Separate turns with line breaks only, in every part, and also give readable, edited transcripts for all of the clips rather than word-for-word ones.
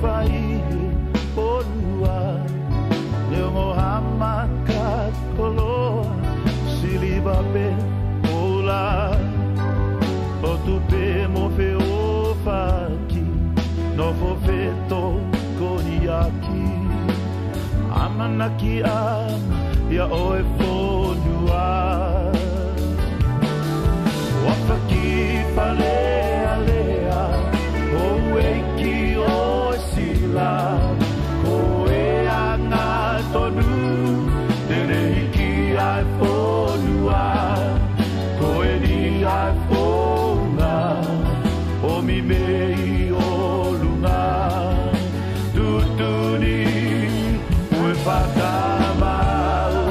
vai ponua Niongo hama kakoloa Siliba pe ola O tu pe mo fe ofaki No fo feto koniaki Amanaki ama ya oe fonua Wapaki palea lea O eiki o sila Ko e anga tonu Tere hiki ai fonua Ko e ni ai fona O mi mei o lunga Tutuni ue whakamau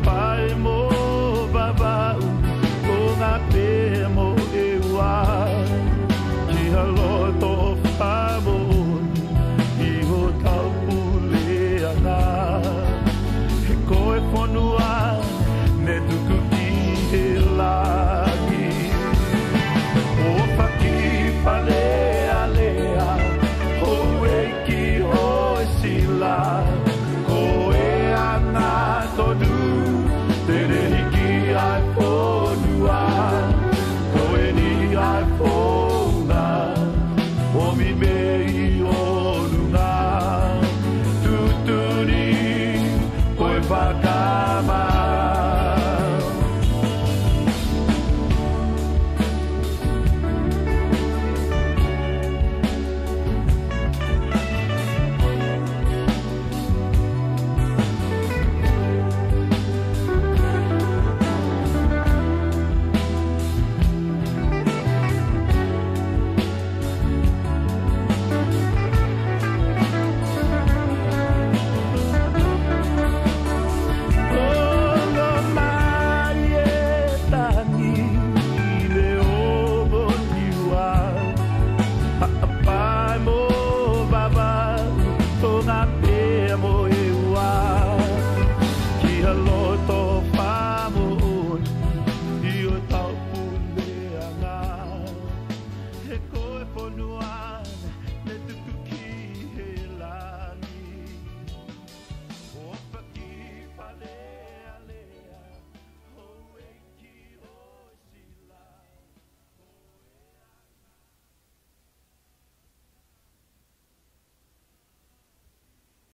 Pai mo babau o ngā pē mo e wā ki halo tō whamoni I ho taupu leana he koe whanua ne tuku ki he lagi o whaki palea lea o eki o sila ko e ana tonu Tere hiki ai ponua Koe ni ai pona O mi mei o luna Tutuni Koe whakama